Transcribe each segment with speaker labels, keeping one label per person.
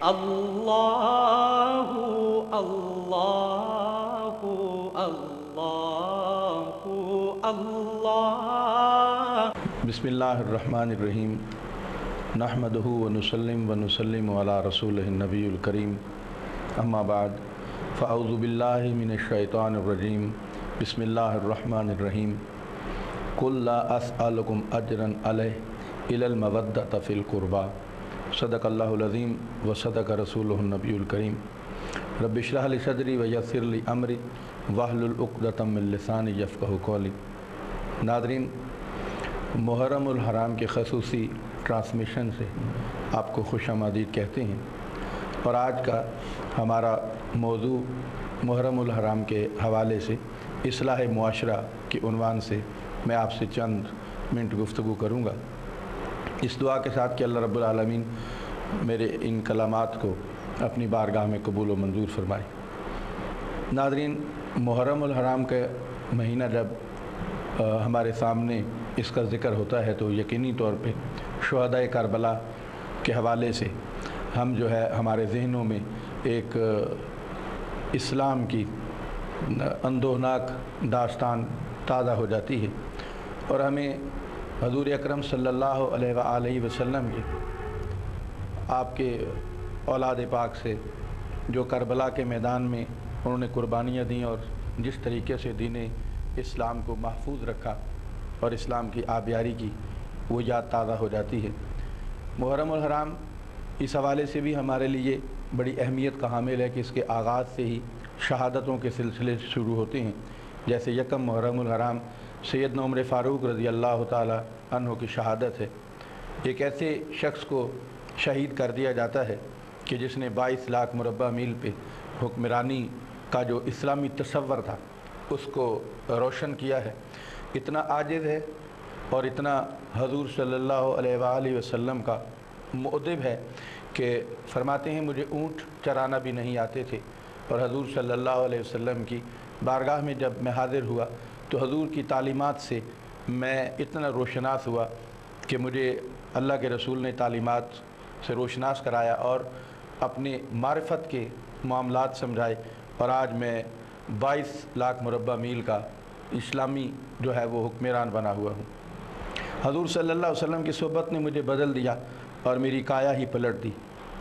Speaker 1: अल्लाहु अल्लाहु अल्लाहु अल्लाह।
Speaker 2: बिस्मिल्लाहिर्रहमानिर्रहीम। नहमदुहु व नुसल्लिमु अला रसूलिहिन नबिय्यिल करीम। अम्मा बाद फ़अऊज़ु बिल्लाहि मिनश शैतानिर रजीम। बिस्मिल्लाहिर्रहमानिर्रहीम। कुल ला अस्अलुकुम अजरन अलैहि इलल मवद्दत फ़िल क़ुरबा। सदक़ल्लाहुल अज़ीम व सदक़ रसूलुहुन नबिय्युल करीम। रब्बि इश्रह लि सदरी व यस्सिर लि अमरी वहलुल उक़दतम मिन लिसानी यफ़क़हू क़ौली। नाज़रीन, मुहर्रमुल हराम के ख़ुसूसी ट्रांसमिशन से आपको खुशामदीद कहते हैं। और आज का हमारा मौजू मुहर्रमुल हराम के हवाले से इस्लाह मुआशरा के उन्वान से मैं आपसे चंद मिनट गुफ्तगू करूँगा, इस दुआ के साथ कि अल्लाह रब्बुल आलमीन मेरे इन कलामात को अपनी बारगाह में कबूल व मंजूर फरमाए। नाज़रीन, मुहर्रमुल हराम का महीना जब हमारे सामने इसका ज़िक्र होता है तो यकीनी तौर पे शुहदाए करबला के हवाले से हम जो है हमारे ज़हनों में एक इस्लाम की अंदोहनाक दास्तान ताज़ा हो जाती है और हमें हज़ूर अकरम सल्लल्लाहु अलैहि वसल्लम के आपके औलाद पाक से जो करबला के मैदान में उन्होंने कुर्बानियाँ दी और जिस तरीके से दीन इस्लाम को महफूज रखा और इस्लाम की आबियारी की, वो याद ताज़ा हो जाती है। मुहर्रमुल हराम इस हवाले से भी हमारे लिए बड़ी अहमियत का हामिल है कि इसके आगाज़ से ही शहादतों के सिलसिले शुरू होते हैं। जैसे यकम मुहर्रमुल हराम सैयदना उमर फ़ारूक रज़ी अल्लाह ताला अन्हु की शहादत है। एक ऐसे शख्स को शहीद कर दिया जाता है कि जिसने 22 लाख मुरब्बा मील पे हुक्मरानी का जो इस्लामी तसव्वुर था उसको रोशन किया है। इतना आजिज़ है और इतना हजूर सल्लल्लाहु अलैहि वसल्लम का मुअद्दिब है कि फरमाते हैं मुझे ऊँट चराना भी नहीं आते थे और हजूर सल्लल्लाहु अलैहि वसल्लम की बारगाह में जब मैं हाज़िर हुआ तो हजूर की तालीमात से मैं इतना रोशनास हुआ कि मुझे अल्लाह के रसूल ने तालीमात से रोशनास कराया और अपने मारिफत के मामलात समझाए और आज मैं 22 लाख मुरब्बा मील का इस्लामी जो है वो हुक्मरान बना हुआ हूँ। हजूर सल्लल्लाहु अलैहि वसल्लम की सोहबत ने मुझे बदल दिया और मेरी काया ही पलट दी।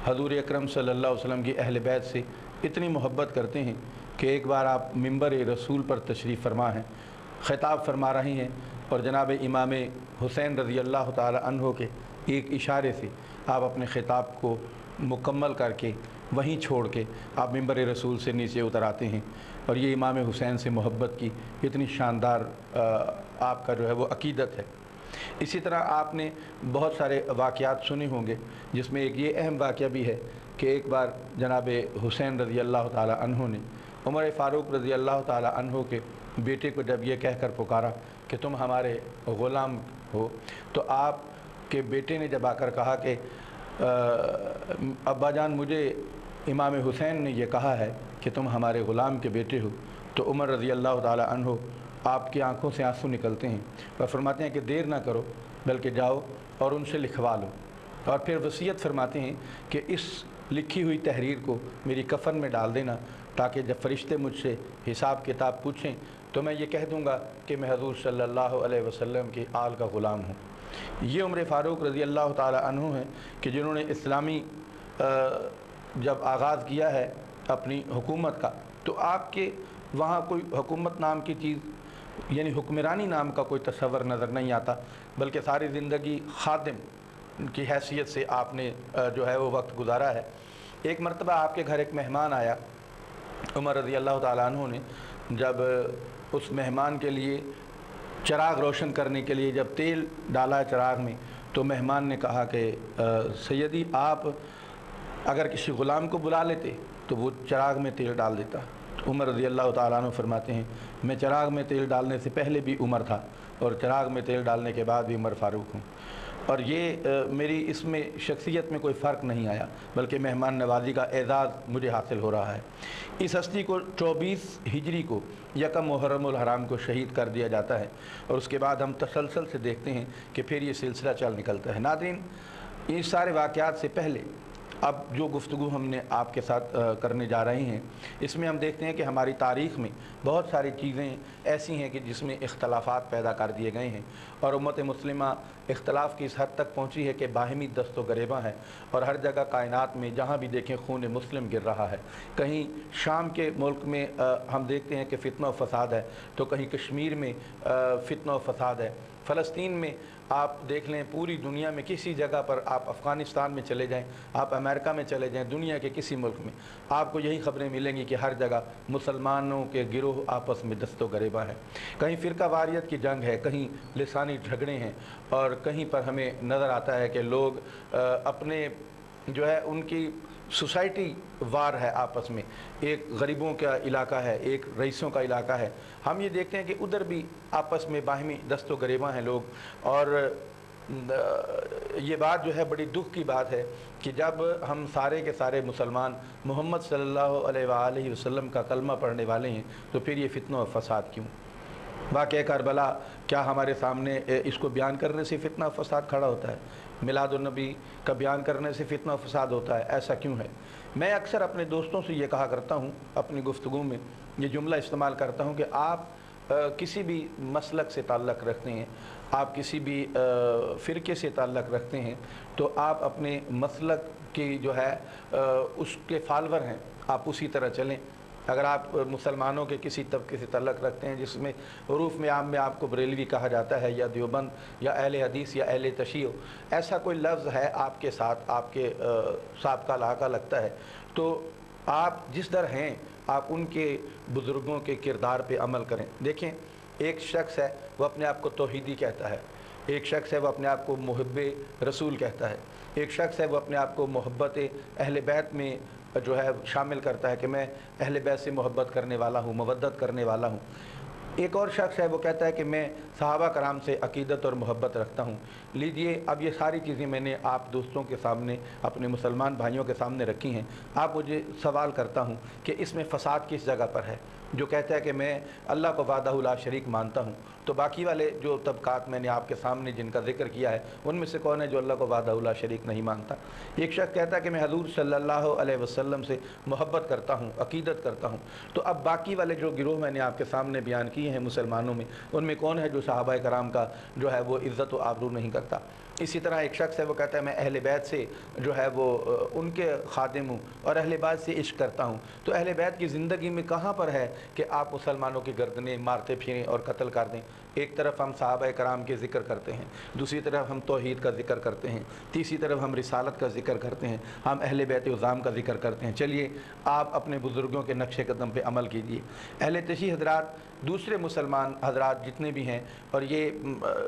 Speaker 2: हजूर अकरम सल्लल्लाहु अलैहि वसल्लम की अहले बैत से इतनी मोहब्बत करते हैं कि एक बार आप मिंबर रसूल पर तशरीफ़ फरमा हैं, ख़िताब फरमा रहे हैं और जनाब इमाम हुसैन रज़ी अल्लाह ताला अन्हो के एक इशारे से आप अपने ख़िताब को मुकम्मल करके वहीं छोड़ के आप मिंबर रसूल से नीचे उतर आते हैं। और ये इमाम हुसैन से मोहब्बत की इतनी शानदार आपका जो है वो अक़ीदत है। इसी तरह आपने बहुत सारे वाक़यात सुने होंगे जिसमें एक ये अहम वाक़या भी है कि एक बार जनाब हुसैन रज़ी अल्लाह ताला अन्हो ने उमर फ़ारूक रज़ी अल्लाह ताला अन्हो के बेटे को जब ये कहकर पुकारा कि तुम हमारे ग़ुलाम हो, तो आपके बेटे ने जब आकर कहा कि अब्बा जान मुझे इमाम हुसैन ने यह कहा है कि तुम हमारे ग़ुलाम के बेटे हो, तो उमर रज़ी अल्लाह ताला अन्हो आपकी आंखों से आंसू निकलते हैं और फरमाते हैं कि देर ना करो बल्कि जाओ और उनसे लिखवा लो। और फिर वसीयत फरमाते हैं कि इस लिखी हुई तहरीर को मेरी कफ़न में डाल देना ताकि जब फ़रिश्ते मुझसे हिसाब किताब पूछें तो मैं ये कह दूँगा कि मैं हजूर सल्लल्लाहु अलैहि वसल्लम के आल का ग़ुलाम हूँ। ये उमर फ़ारूक रज़ी अल्लाह ताला अन्हु हैं कि जिन्होंने इस्लामी जब आगाज़ किया है अपनी हुकूमत का, तो आपके वहाँ कोई हुकूमत नाम की चीज़ यानी हुक्मरानी नाम का कोई तसव्वुर नज़र नहीं आता, बल्कि सारी ज़िंदगी खादिम की हैसियत से आपने जो है वो वक्त गुजारा है। एक मरतबा आपके घर एक मेहमान आया, उमर रज़ी अल्लाह ताला अन्हु ने जब उस मेहमान के लिए चिराग रोशन करने के लिए जब तेल डाला चिराग में, तो मेहमान ने कहा कि सैयदी आप अगर किसी ग़ुलाम को बुला लेते तो वो चिराग में तेल डाल देता। उमर रज़ी अल्लाह ताला अन्हु फरमाते हैं मैं चिराग में तेल डालने से पहले भी उमर था और चिराग में तेल डालने के बाद भी उमर फ़ारूक हूँ। और ये मेरी इसमें शख्सियत में कोई फ़र्क नहीं आया, बल्कि मेहमान नवाज़ी का एज़ाज़ मुझे हासिल हो रहा है। इस हस्ती को 24 हिजरी को यकम मुहर्रमुल हराम को शहीद कर दिया जाता है और उसके बाद हम तसलसल से देखते हैं कि फिर ये सिलसिला चल निकलता है। नाज़रीन, इस सारे वाक़यात से पहले अब जो गुफ्तगू हमने आपके साथ करने जा रहे हैं, इसमें हम देखते हैं कि हमारी तारीख़ में बहुत सारी चीज़ें ऐसी हैं कि जिसमें इख्तलाफात पैदा कर दिए गए हैं, और उम्मत मुस्लिमा इख्तलाफ की इस हद तक पहुँची है कि बाहमी दस्त व गरेबा है, और हर जगह कायनात में जहाँ भी देखें खून मुस्लिम गिर रहा है। कहीं शाम के मुल्क में हम देखते हैं कि फितना व फसाद है, तो कहीं कश्मीर में फितना व फसाद है, फ़लस्तीन में आप देख लें, पूरी दुनिया में किसी जगह पर, आप अफ़गानिस्तान में चले जाएं, आप अमेरिका में चले जाएं, दुनिया के किसी मुल्क में आपको यही ख़बरें मिलेंगी कि हर जगह मुसलमानों के गिरोह आपस में दस्तो गरेबा है। कहीं फ़िरका वारियत की जंग है, कहीं लिसानी झगड़े हैं, और कहीं पर हमें नज़र आता है कि लोग अपने जो है उनकी सोसाइटी वार है आपस में। एक गरीबों का इलाका है, एक रईसों का इलाका है। हम ये देखते हैं कि उधर भी आपस में बाहमी दस्तो गरेबा हैं लोग। और ये बात जो है बड़ी दुख की बात है कि जब हम सारे के सारे मुसलमान मोहम्मद सल्लल्लाहु अलैहि वसल्लम का कलमा पढ़ने वाले हैं, तो फिर ये फितना और फसाद क्यों? वाक़या करबला क्या हमारे सामने इसको बयान करने से फितना फसाद खड़ा होता है? मिलादुन्नबी का बयान करने से फितना फसाद होता है? ऐसा क्यों है? मैं अक्सर अपने दोस्तों से ये कहा करता हूँ, अपनी गुफ्तगू में ये जुमला इस्तेमाल करता हूँ कि आप किसी भी मसलक से ताल्लुक़ रखते हैं, आप किसी भी फ़िरके से ताल्लुक़ रखते हैं, तो आप अपने मसलक की जो है उसके फॉलोअर हैं, आप उसी तरह चलें। अगर आप मुसलमानों के किसी तबके से ताल्लुक़ रखते हैं जिसमें उरूफ़ में आम में आपको बरेलवी कहा जाता है, या देवबंद, या अहले हदीस, या अहले तशीह, ऐसा कोई लफ्ज़ है आपके साथ, आपके साबका लाका लगता है, तो आप जिस दर हैं आप उनके बुज़ुर्गों के किरदार पे अमल करें। देखें, एक शख्स है वो अपने आप को तौहीदी कहता है, एक शख्स है वो अपने आप को मुहब्बे रसूल कहता है, एक शख्स है वो अपने आप को मोहब्बत अहले बैत में जो है शामिल करता है कि मैं अहले बैत से मोहब्बत करने वाला हूँ, मवद्दत करने वाला हूँ। एक और शख्स है वो कहता है कि मैं सहाबा कराम से अकीदत और मोहब्बत रखता हूँ। लीजिए, अब ये सारी चीज़ें मैंने आप दोस्तों के सामने, अपने मुसलमान भाइयों के सामने रखी हैं। आप मुझे सवाल करता हूँ कि इसमें फ़साद किस जगह पर है? जो कहता है कि मैं अल्लाह को वाहदहु ला शरीक मानता हूँ, तो बाकी वाले जो तबकात मैंने आपके सामने जिनका जिक्र किया है, उनमें से कौन है जो अल्लाह को वाहदहु ला शरीक नहीं मानता? एक शख्स कहता है कि मैं हज़ूर सल्लल्लाहु अलैहि वसल्लम से मोहब्बत करता हूँ, अकीदत करता हूँ। तो अब बाकी वाले जो गिरोह मैंने आपके सामने बयान किए हैं मुसलमानों में, उनमें कौन है जो सहाबा कराम का जो है वो इज़्ज़त व आबरू नहीं करता? इसी तरह एक शख्स है वो कहता है मैं अहले बैत से जो है वो उनके खादिम हूँ और अहले बैत से इश्क करता हूँ। तो अहले बैत की ज़िंदगी में कहाँ पर है कि आप मुसलमानों की गर्दनें मारते फिरें और कत्ल कर दें? एक तरफ हम सहाबा कराम के ज़िक्र करते हैं, दूसरी तरफ हम तौहीद का ज़िक्र करते हैं, तीसरी तरफ हम रिसालत का ज़िक्र करते हैं, हम अहले बैत उज़ाम का ज़िक्र करते हैं। चलिए, आप अपने बुज़ुर्गों के नक्शे कदम पे अमल कीजिए। अहले तशी हज़रात, दूसरे मुसलमान हज़रात जितने भी हैं, और ये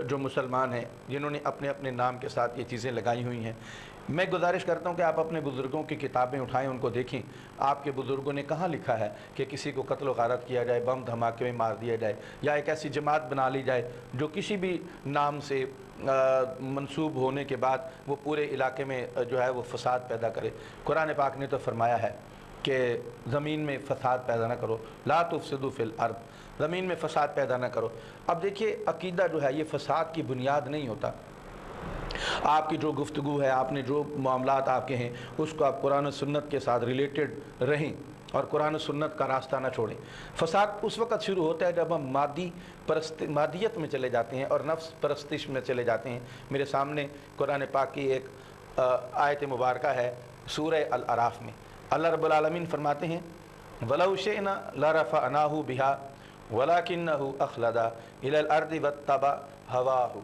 Speaker 2: जो मुसलमान हैं जिन्होंने अपने अपने नाम के साथ ये चीज़ें लगाई हुई हैं, मैं गुजारिश करता हूँ कि आप अपने बुज़ुर्गों की किताबें उठाएं, उनको देखें। आपके बुज़ुर्गों ने कहाँ लिखा है कि किसी को कत्ल गारत किया जाए, बम धमाके में मार दिया जाए, या एक ऐसी जमात बना ली जाए जो किसी भी नाम से मंसूब होने के बाद वो पूरे इलाके में जो है वो फ़साद पैदा करे। कुरान पाक ने तो फरमाया है कि ज़मीन में फ़साद पैदा ना करो, ला तुफ़सिदू फ़िल अर्द, ज़मीन में फ़साद पैदा ना करो। अब देखिए, अकीदा जो है ये फ़साद की बुनियाद नहीं होता। आपकी जो गुफ्तगू है, आपने जो मामलात आपके हैं, उसको आप कुरान और सुन्नत के साथ रिलेटेड रहें और कुरान और सुन्नत का रास्ता ना छोड़ें। फ़साद उस वक़्त शुरू होता है जब हम मादियत में चले जाते हैं और नफ्स परस्तिश में चले जाते हैं। मेरे सामने कुरान पाक की एक आयत मुबारका है सूरह अल अराफ में। अल्लाह रब्बुल आलमीन फरमाते हैं, वलौ शिअना लरफ़अनाहु बिहा वलाकिन्नहु अख़लदा इलल अर्दि वत्तबा हवाहु।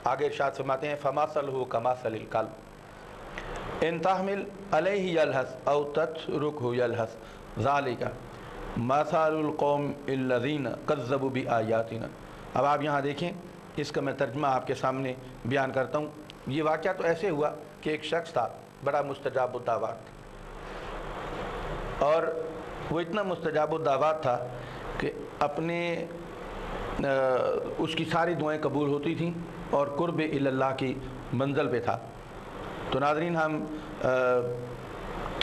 Speaker 2: आगे इरशाद फरमाते हैं, फमासलहु कमासलिल कल्ब इन तहमिल अलैहि यलहस औ तत्रुकहु यलहस ज़ालिका मसालुल कौम अल्लज़ीना कज़्ज़बू बिआयातिना। अब आप यहाँ देखें, इसका मैं तर्जुमा आपके सामने बयान करता हूँ। ये वाक़या तो ऐसे हुआ कि एक शख्स था, बड़ा मुस्तजाब दावत, और वो इतना मुस्तजाब दावत था कि अपने उसकी सारी दुआएं कबूल होती थीं और कुर्ब इल्लल्लाह की मंजिल पे था। तो नाज़रीन, हम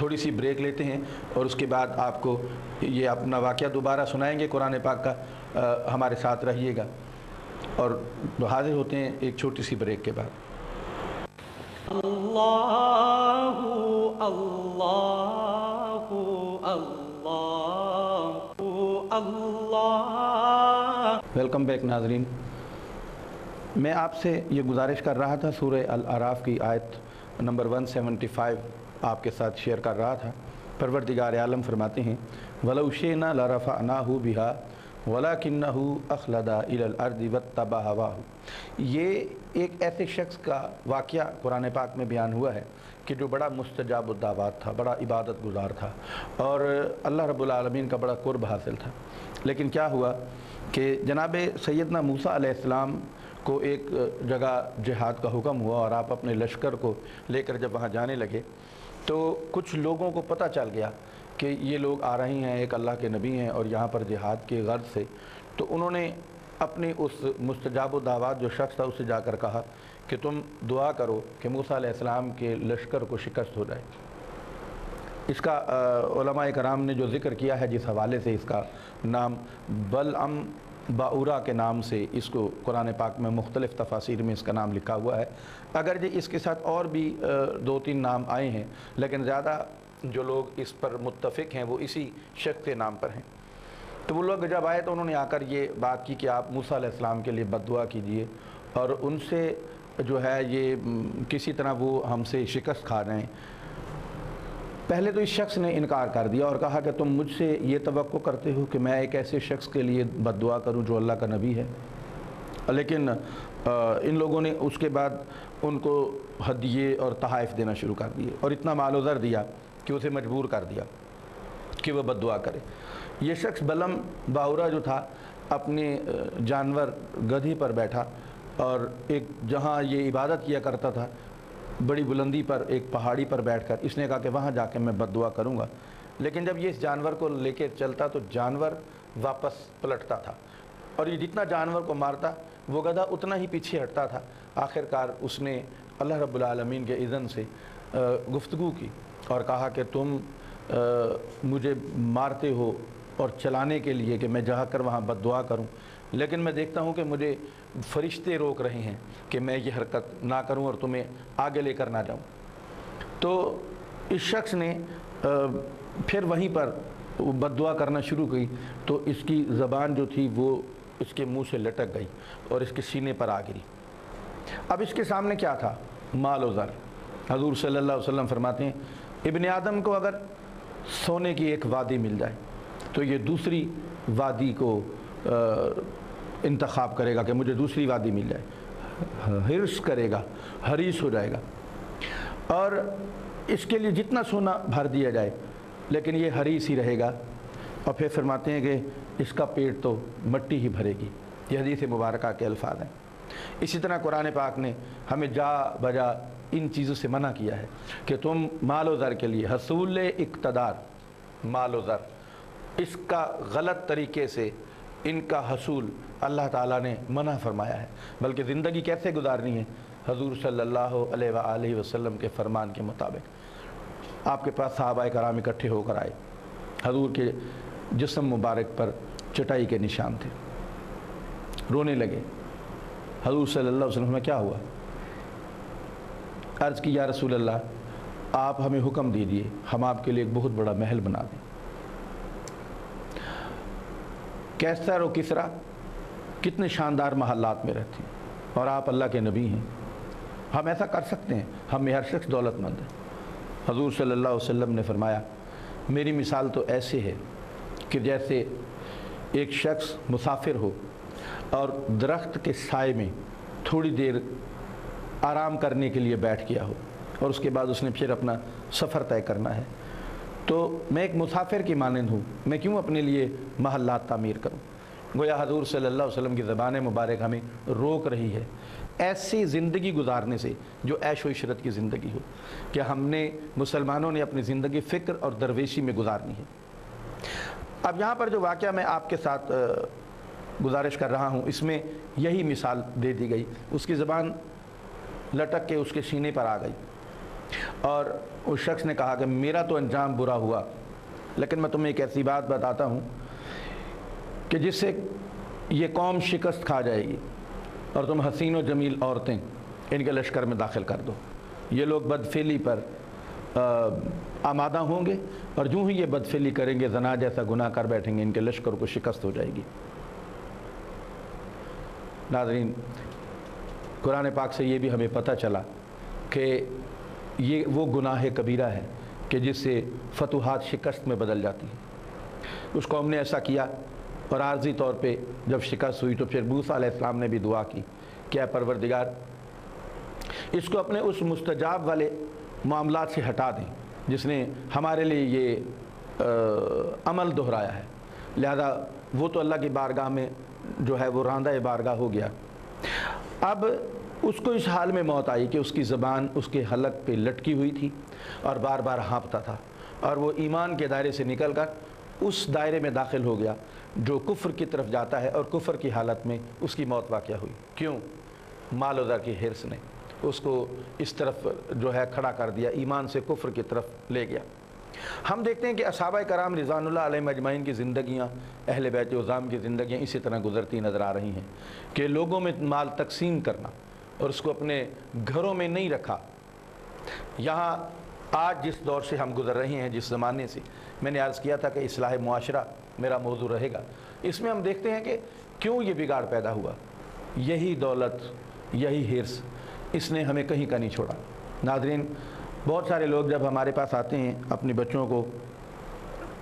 Speaker 2: थोड़ी सी ब्रेक लेते हैं और उसके बाद आपको ये अपना वाक़या दोबारा सुनाएंगे कुरान पाक का। हमारे साथ रहिएगा और हाजिर होते हैं एक छोटी सी ब्रेक के बाद।
Speaker 1: अल्लाहु अल्लाहु अल्लाहु अल्लाह।
Speaker 2: वेलकम बैक नाजरीन। मैं आपसे ये गुजारिश कर रहा था, सूरह अल-अराफ की आयत नंबर 175 आपके साथ शेयर कर रहा था। परवरदिगार आलम फरमाते हैं, वलौ शिअना लरफ़अनाहु बिहा वलाकिन्नहु अख़लदा इलल अर्दि वत्तबअ हवाहु। ये एक ऐसे शख्स का वाक़या कुरान पाक में बयान हुआ है कि जो बड़ा मुस्तजाब दावत था, बड़ा इबादत गुजार था और अल्लाह रब्बुल आलमीन का बड़ा कुर्ब हासिल था। लेकिन क्या हुआ कि जनाब सैयदना मूसा अलैहिस्सलाम को एक जगह जिहाद का हुक्म हुआ और आप अपने लश्कर को लेकर जब वहाँ जाने लगे तो कुछ लोगों को पता चल गया कि ये लोग आ रहे हैं, एक अल्लाह के नबी हैं और यहाँ पर जिहाद के गर्ज से। तो उन्होंने अपने उस मुस्तजाब दावत जो शख्स था उससे जाकर कहा कि तुम दुआ करो कि मूसा अलैहिस्सलाम के लश्कर को शिकस्त हो जाए। इसका उलमाए कराम ने जो ज़िक्र किया है, जिस हवाले से इसका नाम बलअम बाउरा के नाम से इसको कुरान पाक में मुख्तलिफ़ तफासीर में इसका नाम लिखा हुआ है। अगर जो इसके साथ और भी 2-3 नाम आए हैं, लेकिन ज़्यादा जो लोग इस पर मुत्तफ़िक हैं वो इसी शख्स के नाम पर हैं। तो वो लोग जब आए तो उन्होंने आकर ये बात की कि आप मूसा अलैहिस्सलाम के लिए बद्दुआ कीजिए और उनसे जो है ये किसी तरह वो हमसे शिकस्त खा रहे हैं। पहले तो इस शख्स ने इनकार कर दिया और कहा कि तुम मुझसे ये तवक्को करते हो कि मैं एक ऐसे शख्स के लिए बद्दुआ करूं जो अल्लाह का नबी है। लेकिन इन लोगों ने उसके बाद उनको हदिये और तहाइफ देना शुरू कर दिए और इतना माल ज़र दिया कि उसे मजबूर कर दिया कि वह बद्दुआ करे। ये शख्स बलम बाउरा जो था अपने जानवर गधी पर बैठा और एक जहाँ ये इबादत किया करता था बड़ी बुलंदी पर एक पहाड़ी पर बैठकर इसने कहा कि वहाँ जाके मैं बद्दुआ करूँगा। लेकिन जब ये इस जानवर को लेकर चलता तो जानवर वापस पलटता था और ये जितना जानवर को मारता वो गधा उतना ही पीछे हटता था। आखिरकार उसने अल्लाह रब्बुल आलमीन के इज़्न से गुफ्तगू की और कहा कि तुम मुझे मारते हो और चलाने के लिए कि मैं जाकर वहाँ बद्दुआ करूँ, लेकिन मैं देखता हूँ कि मुझे फरिश्ते रोक रहे हैं कि मैं ये हरकत ना करूँ और तुम्हें आगे लेकर ना जाऊँ। तो इस शख्स ने फिर वहीं पर बद्दुआ करना शुरू की तो इसकी ज़बान जो थी वो इसके मुंह से लटक गई और इसके सीने पर आ गिरी। अब इसके सामने क्या था? माल व ज़र। हज़ूर सल्लल्लाहु अलैहि वसल्लम फरमाते हैं, इब्ने आदम को अगर सोने की एक वादी मिल जाए तो ये दूसरी वादी को इंतखाब करेगा कि मुझे दूसरी वादी मिल जाए, हिर्स करेगा, हरीस हो जाएगा और इसके लिए जितना सोना भर दिया जाए लेकिन ये हरीस ही रहेगा। और फिर फरमाते हैं कि इसका पेट तो मट्टी ही भरेगी। ये हदीस मुबारका के अल्फाज हैं। इसी तरह कुरान पाक ने हमें जा बजा इन चीज़ों से मना किया है कि तुम माल व ज़र के लिए हसूल इक़्तिदार, माल व ज़र, इसका गलत तरीके से इनका हसूल अल्लाह ताला ने मना फरमाया है। बल्कि ज़िंदगी कैसे गुजारनी है, हज़ूर सल्लल्लाहु अलैहि वसल्लम के फरमान के मुताबिक। आपके पास सहाबाए कराम इकट्ठे होकर आए, हज़ूर के जिस्म मुबारक पर चटाई के निशान थे, रोने लगे। हज़ूर सल्लल्लाहु अलैहि वसल्लम में क्या हुआ? अर्ज़ की, या रसूल अल्लाह, आप हमें हुक्म दीजिए हम आपके लिए एक बहुत बड़ा महल बना दें। कैसर और किसरा कितने शानदार महलात में रहते हैं और आप अल्लाह के नबी हैं, हम ऐसा कर सकते हैं? हम में हर शख्स दौलतमंद है। हज़ूर सल्लल्लाहु अलैहि वसल्लम ने फरमाया, मेरी मिसाल तो ऐसे है कि जैसे एक शख्स मुसाफिर हो और दरख्त के साए में थोड़ी देर आराम करने के लिए बैठ गया हो और उसके बाद उसने फिर अपना सफ़र तय करना है। तो मैं एक मुसाफिर की मानंद हूँ, मैं क्यों अपने लिए महल्लात तामीर करूँ? गोया हज़ूर सल्लल्लाहु अलैहि वसल्लम की ज़बान मुबारक हमें रोक रही है ऐसी ज़िंदगी गुजारने से जो ऐश व इशरत की ज़िंदगी हो, कि हमने मुसलमानों ने अपनी ज़िंदगी फ़िक्र और दरवेशी में गुजारनी है। अब यहाँ पर जो वाक़या मैं आपके साथ गुजारिश कर रहा हूँ, इसमें यही मिसाल दे दी गई। उसकी ज़बान लटक के उसके सीने पर आ गई और उस शख्स ने कहा कि मेरा तो अंजाम बुरा हुआ, लेकिन मैं तुम्हें एक ऐसी बात बताता हूँ कि जिससे ये कौम शिकस्त खा जाएगी और तुम हसीन व जमील औरतें इनके लश्कर में दाखिल कर दो। ये लोग बदफेली पर आमादा होंगे और यूँ ही ये बदफिली करेंगे, जना जैसा गुनाह कर बैठेंगे, इनके लश्कर को शिकस्त हो जाएगी। नाज़रीन, कुरान पाक से ये भी हमें पता चला कि ये वो गुनाह कबीरा है कि जिससे फतूहात शिकस्त में बदल जाती है। उस कौम ने ऐसा किया और आर्जी तौर पे जब शिकस्त हुई तो फिर मूसा अलैहिस्सलाम ने भी दुआ की, क्या परवरदिगार इसको अपने उस मुस्तजाब वाले मामलात से हटा दें जिसने हमारे लिए ये अमल दोहराया है। लिहाजा वो तो अल्लाह की बारगाह में जो है वो रांदा बारगाह हो गया। अब उसको इस हाल में मौत आई कि उसकी ज़बान उसके हलक पे लटकी हुई थी और बार बार हाँफता था और वो ईमान के दायरे से निकल कर उस दायरे में दाखिल हो गया जो कुफ्र की तरफ जाता है, और कुफ्र की हालत में उसकी मौत वाक़या हुई। क्यों? माल और दर की हिर्स ने उसको इस तरफ जो है खड़ा कर दिया, ईमान से कुफ्र की तरफ ले गया। हम देखते हैं कि असहाबाए कराम रिज़वानुल्लाह अलैहिम अजमईन की ज़िंदगियाँ, अहले बैत उज़्ज़ाम की ज़िंदगियाँ इसी तरह गुज़रती नज़र आ रही हैं कि लोगों में माल तकसीम करना और उसको अपने घरों में नहीं रखा। यहाँ आज जिस दौर से हम गुज़र रहे हैं, जिस ज़माने से, मैंने अर्ज़ किया था कि इस्लाह मुआशरा मेरा मौजू रहेगा। इसमें हम देखते हैं कि क्यों ये बिगाड़ पैदा हुआ। यही दौलत, यही हिर्स, इसने हमें कहीं का नहीं छोड़ा। नाज़रीन, बहुत सारे लोग जब हमारे पास आते हैं अपने बच्चों को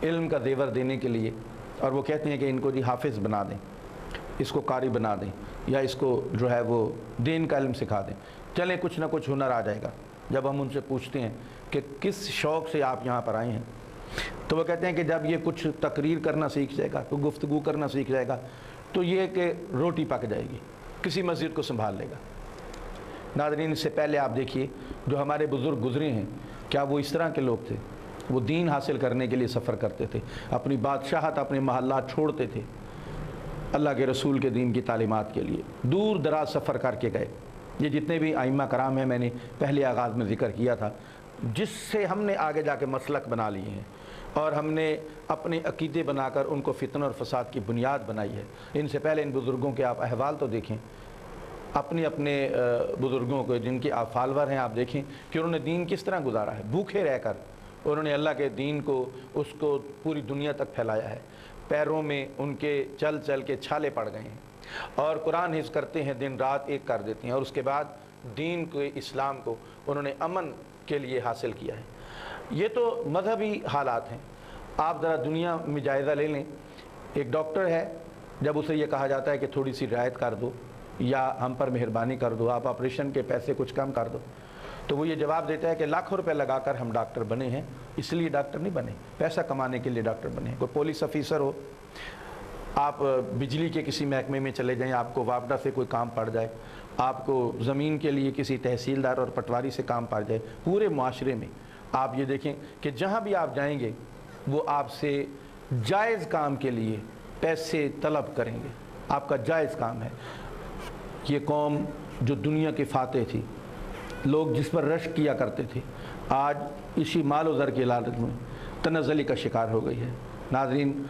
Speaker 2: इल्म का जेवर देने के लिए और वो कहते हैं कि इनको जी हाफिज़ बना दें, इसको कारी बना दें, या इसको जो है वो दीन का इल्म सिखा दें, चलें कुछ ना कुछ हुनर आ जाएगा। जब हम उनसे पूछते हैं कि किस शौक़ से आप यहाँ पर आए हैं, तो वो कहते हैं कि जब ये कुछ तकरीर करना सीख जाएगा, तो गुफ्तगू करना सीख जाएगा, तो ये कि रोटी पक जाएगी, किसी मस्जिद को संभाल लेगा। नाज़रीन, इससे पहले आप देखिए जो हमारे बुज़ुर्ग गुज़रे हैं, क्या वो इस तरह के लोग थे? वो दीन हासिल करने के लिए सफ़र करते थे, अपनी बादशाहत, अपने महल्लात छोड़ते थे, अल्लाह के रसूल के दीन की तालीमात के लिए दूर दराज सफ़र करके गए। ये जितने भी आइम्मा कराम हैं, मैंने पहले आगाज़ में ज़िक्र किया था, जिससे हमने आगे जाके मसलक बना लिए हैं और हमने अपने अकीदे बनाकर उनको फितन और फसाद की बुनियाद बनाई है। इनसे पहले इन बुज़ुर्गों के आप अहवाल तो देखें, अपने अपने बुज़ुर्गों को जिनके आप फॉलोअर हैं, आप देखें कि उन्होंने दीन किस तरह गुजारा है। भूखे रहकर उन्होंने अल्लाह के दीन को, उसको पूरी दुनिया तक फैलाया है। पैरों में उनके चल चल के छाले पड़ गए हैं और कुरान हिफ्ज़ करते हैं, दिन रात एक कर देते हैं, और उसके बाद दीन को, इस्लाम को उन्होंने अमन के लिए हासिल किया है। ये तो मजहबी हालात हैं। आप ज़रा दुनिया में जायज़ा ले लें। एक डॉक्टर है, जब उसे ये कहा जाता है कि थोड़ी सी रियायत कर दो या हम पर मेहरबानी कर दो, आप ऑपरेशन के पैसे कुछ कम कर दो, तो वो ये जवाब देता है कि लाखों रुपए लगाकर हम डॉक्टर बने हैं, इसलिए डॉक्टर नहीं बने, पैसा कमाने के लिए डॉक्टर बने हैं। कोई पुलिस ऑफिसर हो, आप बिजली के किसी महकमे में चले जाएं, आपको वापडा से कोई काम पड़ जाए, आपको ज़मीन के लिए किसी तहसीलदार और पटवारी से काम पड़ जाए, पूरे माशरे में आप ये देखें कि जहाँ भी आप जाएंगे वो आपसे जायज़ काम के लिए पैसे तलब करेंगे, आपका जायज़ काम है। ये कौम जो दुनिया के फातेह थी, लोग जिस पर रश्क किया करते थे, आज इसी माल और ज़र की लालच में तनज़्ज़ुली का शिकार हो गई है। नाज़रीन,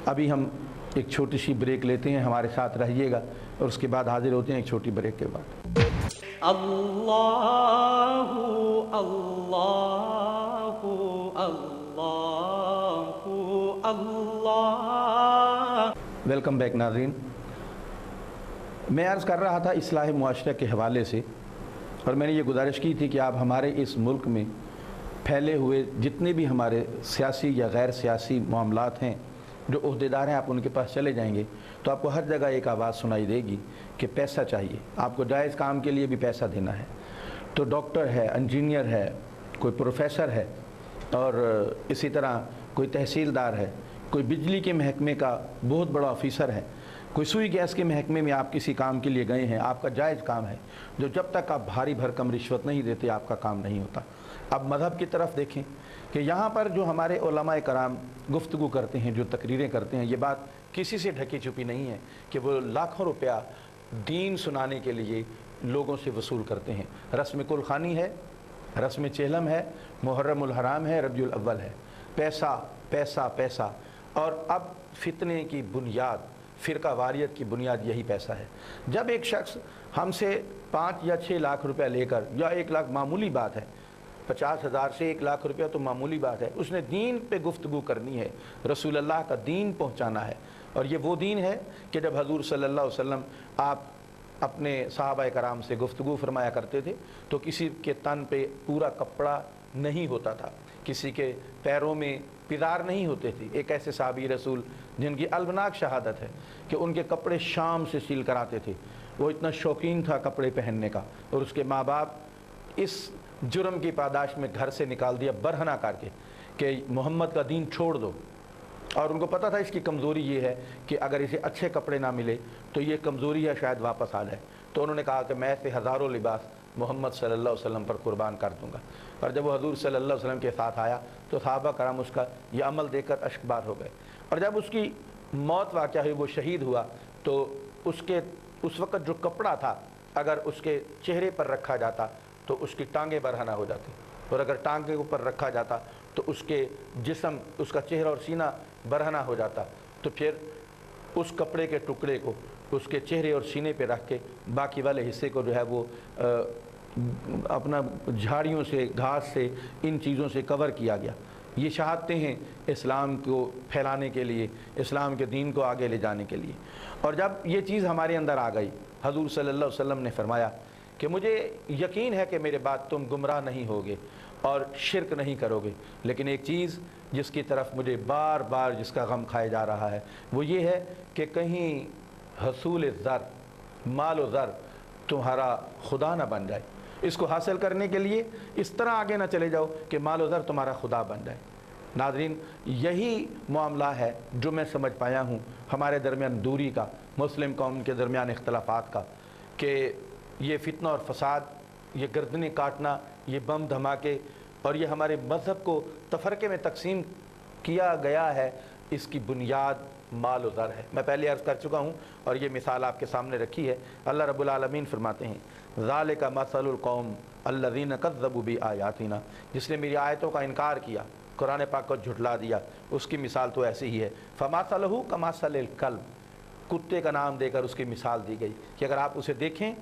Speaker 2: अभी हम एक छोटी सी ब्रेक लेते हैं, हमारे साथ रहिएगा और उसके बाद हाजिर होते हैं एक छोटी ब्रेक के बाद।
Speaker 1: अल्लाहु अल्लाहु अल्लाहु अल्लाह।
Speaker 2: वेलकम बैक नाज़रीन। मैं अर्ज़ कर रहा था इस्लाह मुआशरा के हवाले से, और मैंने ये गुजारिश की थी कि आप हमारे इस मुल्क में फैले हुए जितने भी हमारे सियासी या गैर सियासी मामलात हैं, जो ओहदेदार हैं, आप उनके पास चले जाएंगे तो आपको हर जगह एक आवाज़ सुनाई देगी कि पैसा चाहिए, आपको जायज़ काम के लिए भी पैसा देना है। तो डॉक्टर है, इंजीनियर है, कोई प्रोफेसर है, और इसी तरह कोई तहसीलदार है, कोई बिजली के महकमे का बहुत बड़ा ऑफिसर है, कोई सुई गैस के महकमे में आप किसी काम के लिए गए हैं, आपका जायज़ काम है, जो जब तक आप भारी भरकम रिश्वत नहीं देते आपका काम नहीं होता। अब मज़हब की तरफ देखें कि यहाँ पर जो हमारे उलमाए कराम गुफ्तगू करते हैं, जो तकरीरें करते हैं, ये बात किसी से ढकी छुपी नहीं है कि वो लाखों रुपया दीन सुनाने के लिए लोगों से वसूल करते हैं। रस्म कुल खानी है, रस्म चेलम है, मुहर्रमुल हराम है, रबीउल अव्वल है, पैसा पैसा पैसा। और अब फितने की बुनियाद, फ़िरका वारियत की बुनियाद यही पैसा है। जब एक शख्स हमसे 5 या 6 लाख रुपया लेकर, या 1 लाख मामूली बात है, 50,000 سے 1 लाख रुपया तो मामूली बात है। उसने दीन पे गुफ्तगू करनी है, रसूल अल्लाह का दीन पहुंचाना है। और ये वो दीन है कि जब हजूर सल्लल्लाहु अलैहि वसल्लम आप अपने सहाबा कराम से गुफ्तगू फरमाया करते थे तो किसी के तन पे पूरा कपड़ा नहीं होता था, किसी के पैरों में पिदार नहीं होते थे। एक ऐसे साहबी रसूल जिनकी अलबनाक शहादत है कि उनके कपड़े शाम से सिल कर आते थे, वो इतना शौकीन था कपड़े पहनने का, और उसके माँ बाप इस जुर्म की पादाश में घर से निकाल दिया बरहना करके कि मोहम्मद का दीन छोड़ दो। और उनको पता था इसकी कमज़ोरी ये है कि अगर इसे अच्छे कपड़े ना मिले तो ये कमज़ोरी है, शायद वापस आ जाए। तो उन्होंने कहा कि मैं ऐसे हज़ारों लिबास मोहम्मद सल्लल्लाहु अलैहि वसल्लम पर कुर्बान कर दूंगा। और जब वो हजूर सल्लल्लाहु अलैहि वसल्लम के साथ आया तो सहाबा कराम उसका ये अमल देखकर अश्कबार हो गए। और जब उसकी मौत वाक़या हुई, वो शहीद हुआ, तो उसके उस वक़्त जो कपड़ा था अगर उसके चेहरे पर रखा जाता तो उसकी टांगें बरहना हो जाती, और अगर टांग के ऊपर रखा जाता तो उसके जिस्म, उसका चेहरा और सीना बरहना हो जाता। तो फिर उस कपड़े के टुकड़े को उसके चेहरे और सीने पे रख के बाकी वाले हिस्से को जो है वो अपना झाड़ियों से, घास से, इन चीज़ों से कवर किया गया। ये शहादतें हैं इस्लाम को फैलाने के लिए, इस्लाम के दीन को आगे ले जाने के लिए। और जब ये चीज़ हमारे अंदर आ गई, हजूर सल्लल्लाहु अलैहि वसल्लम ने फरमाया कि मुझे यकीन है कि मेरे बाद तुम गुमराह नहीं होगे और शिरक नहीं करोगे, लेकिन एक चीज़ जिसकी तरफ मुझे बार बार जिसका गम खाया जा रहा है वो ये है कि कहीं हसूल ज़र, माल व ज़र तुम्हारा खुदा ना बन जाए। इसको हासिल करने के लिए इस तरह आगे ना चले जाओ कि माल व ज़र तुम्हारा खुदा बन जाए। नाज़रीन, यही मामला है जो मैं समझ पाया हूँ हमारे दरमियान दूरी का, मुस्लिम कौम के दरमियान इख्तलाफात का, कि ये फितना और फसाद, ये गर्दनें काटना, ये बम धमाके और ये हमारे मज़हब को तफरके में तकसीम किया गया है, इसकी बुनियाद माल व ज़र है। मैं पहले अर्ज़ कर चुका हूँ और ये मिसाल आपके सामने रखी है। अल्लाह रब्बुल आलमीन फरमाते हैं, ज़ालिका मसलुल कौम अल्लज़ीना कज़्ज़बू बि आयातिना, जिसने मेरी आयतों का इनकार किया, कुरान पाक को झुठला दिया, उसकी मिसाल तो ऐसी ही है। फमासलहु कमासलिल कल्ब, कुत्ते का नाम देकर उसकी मिसाल दी गई कि अगर आप उसे देखें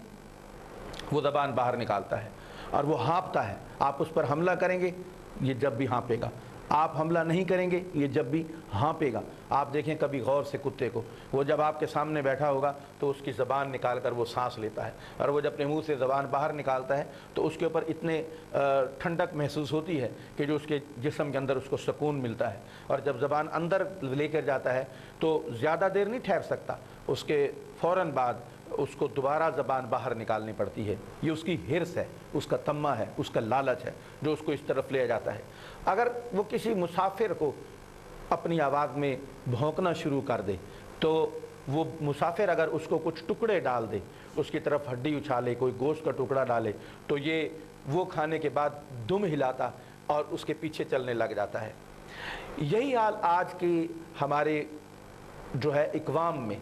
Speaker 2: वो ज़बान बाहर निकालता है और वो हाँफता है। आप उस पर हमला करेंगे ये जब भी हाँपेगा, आप हमला नहीं करेंगे ये जब भी हाँपेगा। आप देखें कभी गौर से कुत्ते को, वो जब आपके सामने बैठा होगा तो उसकी ज़बान निकाल कर वो सांस लेता है, और वो जब अपने मुंह से ज़बान बाहर निकालता है तो उसके ऊपर इतने ठंडक महसूस होती है कि जो उसके जिस्म के अंदर उसको सुकून मिलता है। और जब ज़बान अंदर लेकर जाता है तो ज़्यादा देर नहीं ठहर सकता, उसके फ़ौरन बाद उसको दोबारा ज़बान बाहर निकालनी पड़ती है। ये उसकी हिर्स है, उसका तम्मा है, उसका लालच है जो उसको इस तरफ ले जाता है। अगर वो किसी मुसाफिर को अपनी आवाज़ में भौंकना शुरू कर दे तो वो मुसाफिर अगर उसको कुछ टुकड़े डाल दे, उसकी तरफ हड्डी उछाले, कोई गोश्त का टुकड़ा डाले, तो ये वो खाने के बाद दुम हिलाता और उसके पीछे चलने लग जाता है। यही हाल आज की हमारे जो है इक़वाम में,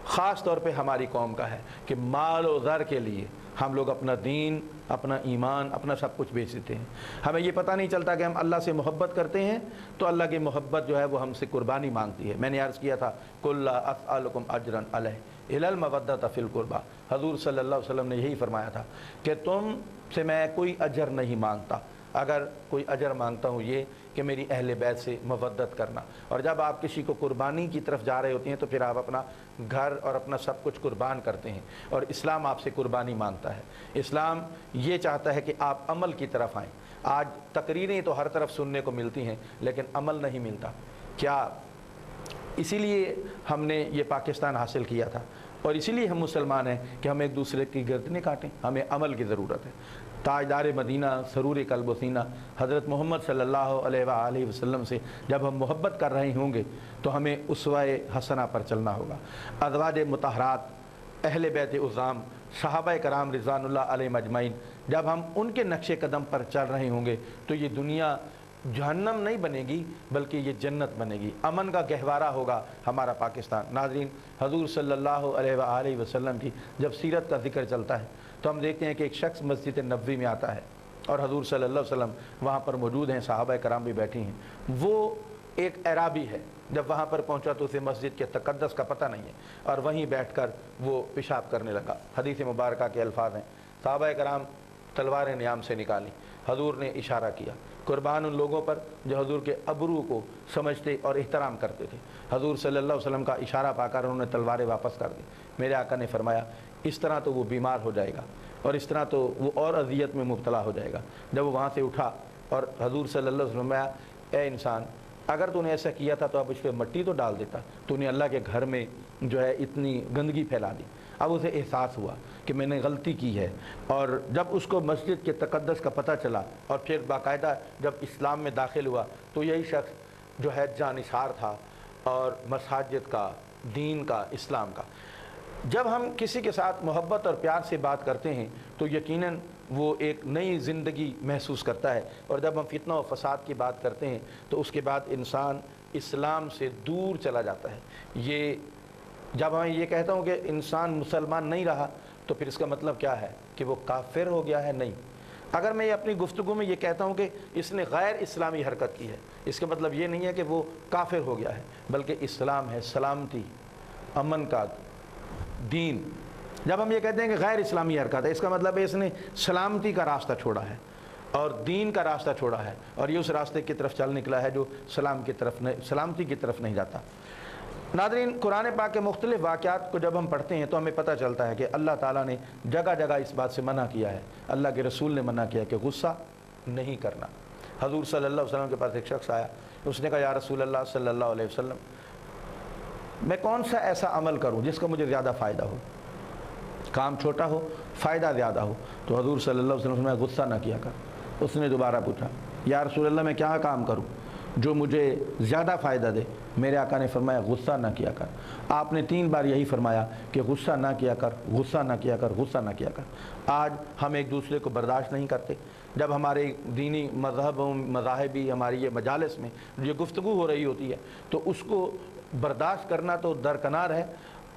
Speaker 2: ख़ास तौर पे हमारी कौम का है कि माल और ज़र के लिए हम लोग अपना दीन, अपना ईमान, अपना सब कुछ बेच देते हैं। हमें ये पता नहीं चलता कि हम अल्लाह से मोहब्बत करते हैं तो अल्लाह की मोहब्बत जो है वो हमसे कुर्बानी मांगती है। मैंने अर्ज़ किया था, कुल ला अस्अलुकुम अजरन अलैहि इलल मवद्दत फ़िल कुर्बा, हज़ूर सल्लल्लाहु अलैहि वसल्लम ने यही फरमाया था कि तुम से मैं कोई अजर नहीं मांगता, अगर कोई अजर मांगता हूँ ये कि मेरी अहले बैत से मवद्दत करना। और जब आप किसी को कुर्बानी की तरफ जा रहे होते हैं तो फिर आप अपना घर और अपना सब कुछ कुर्बान करते हैं, और इस्लाम आपसे कुर्बानी मांगता है। इस्लाम ये चाहता है कि आप अमल की तरफ आएँ। आज तकरीरें तो हर तरफ सुनने को मिलती हैं लेकिन अमल नहीं मिलता। क्या इसीलिए हमने ये पाकिस्तान हासिल किया था और इसीलिए हम मुसलमान हैं कि हम एक दूसरे की गर्दनें काटें? हमें अमल की ज़रूरत है। ताजदार मदीना सरूर कल्ब व सीना हज़रत मोहम्मद सल्लल्लाहु अलैहि वसल्लम से जब हम मोहब्बत कर रहे होंगे तो हमें उसवाए हसना पर चलना होगा। अज़वाज मुतहरात, अहले बैत उज़ाम, सहाबा कराम रिज़वानुल्लाह अलैहिम अजमईन, जब हम उनके नक्शे कदम पर चल रहे होंगे तो ये दुनिया जहन्नम नहीं बनेगी बल्कि ये जन्नत बनेगी। अमन का गहवारा होगा हमारा पाकिस्तान। नाज़रीन, हज़ूर सल्लल्लाहु अलैहि वसल्लम की जब सीरत का ज़िक्र चलता है तो हम देखते हैं कि एक शख्स मस्जिद नबवी में आता है और हज़ूर सल्लल्लाहु अलैहि वसल्लम वहाँ पर मौजूद हैं, सहाबा कराम भी बैठी हैं। वो एक अराबी है, जब वहाँ पर पहुँचा तो उसे मस्जिद के तक़द्दस का पता नहीं है और वहीं बैठकर वो पेशाब करने लगा। हदीस मुबारका के अल्फाज हैं, सहाबा कराम तलवारें नियाम से निकाली, حضور نے اشارہ کیا، قربان ان لوگوں پر جو حضور کے ابرو کو سمجھتے اور احترام کرتے تھے۔ حضور صلی اللہ علیہ وسلم کا اشارہ پا کر انہوں نے تلواریں واپس کر دی۔ میرے آقا نے فرمایا اس طرح تو وہ بیمار ہو جائے گا اور اس طرح تو وہ اور اذیت میں مبتلا ہو جائے گا۔ جب وہ وہاں سے اٹھا اور حضور صلی اللہ علیہ وسلم نے فرمایا اے انسان، اگر تو نے ایسا کیا تھا تو اب اس پہ مٹی تو ڈال دیتا، تو نے اللہ کے گھر میں جو ہے اتنی گندگی پھیلا دی۔ اب اسے احساس ہوا کہ میں نے غلطی کی ہے، اور جب اس کو مسجد کے تقدس کا پتہ چلا اور پھر باقاعدہ جب اسلام میں داخل ہوا تو یہی شخص جو ہے جانثار تھا اور مساجد کا، دین کا، اسلام کا۔ جب ہم کسی کے ساتھ محبت اور پیار سے بات کرتے ہیں تو یقیناً وہ ایک نئی زندگی محسوس کرتا ہے، اور جب ہم فتنہ و فساد کی بات کرتے ہیں تو اس کے بعد انسان اسلام سے دور چلا جاتا ہے۔ یہ جب میں یہ کہتا ہوں کہ انسان مسلمان نہیں رہا تو پھر اس کا مطلب کیا ہے کہ وہ کافر ہو گیا ہے؟ نہیں۔ اگر میں اپنی گفتگو میں یہ کہتا ہوں کہ اس نے غیر اسلامی حرکت کی ہے، اس کا مطلب یہ نہیں ہے کہ وہ کافر ہو گیا ہے، بلکہ اسلام ہے سلامتی، امن کا دین۔ جب ہم یہ کہتے ہیں کہ غیر اسلامی حرکت ہے، اس کا مطلب ہے اس نے سلامتی کا راستہ چھوڑا ہے اور دین کا راستہ چھوڑا ہے، اور یہ اس راستے کی طرف چل نکلا ہے جو سلامتی کی طرف نہیں جاتا۔ ناظرین، قرآن پاک کے مختلف واقعات کو جب ہم پڑھتے ہیں تو ہمیں پتہ چلتا ہے کہ اللہ تعالیٰ نے جگہ جگہ اس بات سے منع کیا ہے۔ اللہ کے رسول نے منع کیا کہ غصہ نہیں کرنا۔ حضور صلی اللہ علیہ وسلم کے پاس ایک شخص آیا، اس نے کہا یا رسول اللہ صلی اللہ علیہ وسلم، میں کون سا ایسا عمل کروں جس کا مجھے زیادہ فائدہ ہو، کام چھوٹا ہو فائدہ زیادہ ہو؟ تو حضور صلی اللہ علیہ وسلم نے غصہ نہ کیا کر۔ اس نے دوبارہ پوچھا یا رسول اللہ میں کیا کام کروں جو مجھے زیادہ فائدہ دے؟ میرے آقا نے فرمایا غصہ نہ کیا کر۔ آپ نے 3 بار یہی فرمایا کہ غصہ نہ کیا کر، غصہ نہ کیا کر، غصہ نہ کیا کر۔ آج ہم ایک دوسرے کو برداشت نہیں کرتے۔ جب ہمارے دینی مذاہبی ہماری یہ مجالس میں یہ گفتگو ہو رہی ہوتی ہے تو اس کو برداشت کرنا تو درکنار ہے۔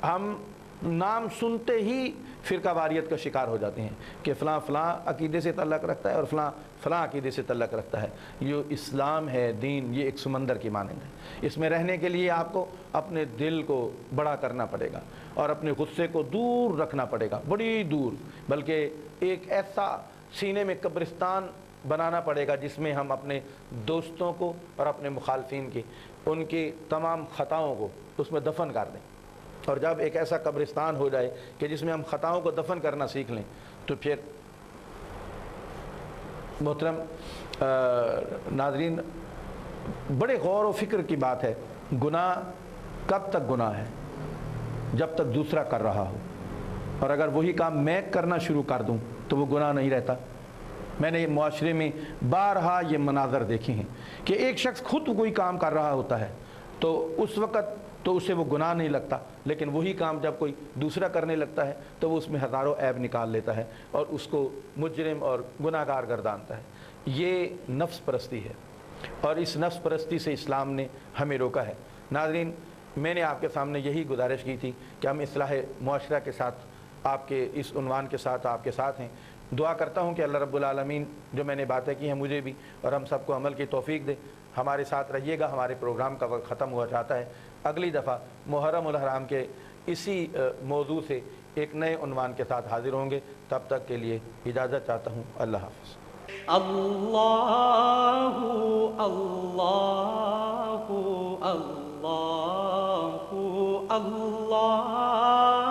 Speaker 2: ہم نام سنتے ہی فرقہ واریت کا شکار ہو جاتے ہیں کہ فلاں فلاں عقیدے سے تعلق رکھتا ہے اور فلاں فلاں عقیدے سے تعلق رکھتا ہے۔ یہ اسلام ہے، دین، یہ ایک سمندر کی مانند ہے۔ اس میں رہنے کے لیے آپ کو اپنے دل کو بڑا کرنا پڑے گا اور اپنے غصے کو دور رکھنا پڑے گا، بڑی دور، بلکہ ایک ایسا سینے میں قبرستان بنانا پڑے گا جس میں ہم اپنے دوستوں کو اور اپنے مخالفین کی ان کی تمام خطاؤں کو اس میں دفن کر دیں۔ اور جب ایک ایسا قبرستان ہو جائے کہ جس میں ہم خطاؤں کو دفن کرنا سیکھ لیں تو پھر محترم ناظرین، بڑے غور و فکر کی بات ہے، گناہ کب تک گناہ ہے؟ جب تک دوسرا کر رہا ہو، اور اگر وہی کام میں کرنا شروع کر دوں تو وہ گناہ نہیں رہتا۔ میں نے معاشرے میں بارہا یہ مناظر دیکھے ہیں کہ ایک شخص خود کوئی کام کر رہا ہوتا ہے تو اس وقت تو اسے وہ گناہ نہیں لگتا، لیکن وہی کام جب کوئی دوسرا کرنے لگتا ہے تو وہ اس میں ہزاروں عیب نکال لیتا ہے اور اس کو مجرم اور گناہ گار گردانتا ہے۔ یہ نفس پرستی ہے، اور اس نفس پرستی سے اسلام نے ہمیں روکا ہے۔ ناظرین، میں نے آپ کے سامنے یہی گزارش کی تھی کہ ہم اصلاح معاشرہ کے ساتھ، آپ کے اس عنوان کے ساتھ آپ کے ساتھ ہیں۔ دعا کرتا ہوں کہ اللہ رب العالمین جو میں نے باتیں کی ہیں مجھے بھی اور ہم سب کو عمل کی توفیق دے۔ ہمارے ساتھ رہیے گا، ہمارے پروگرام کا وقت ختم ہوا چاہتا ہے۔ اگلی دفعہ محرم الحرام کے اسی موضوع سے ایک نئے عنوان کے ساتھ حاضر ہوں گے۔ تب تک کے لیے اجازت چاہتا ہوں، اللہ حافظ۔
Speaker 1: اللہ اللہ اللہ اللہ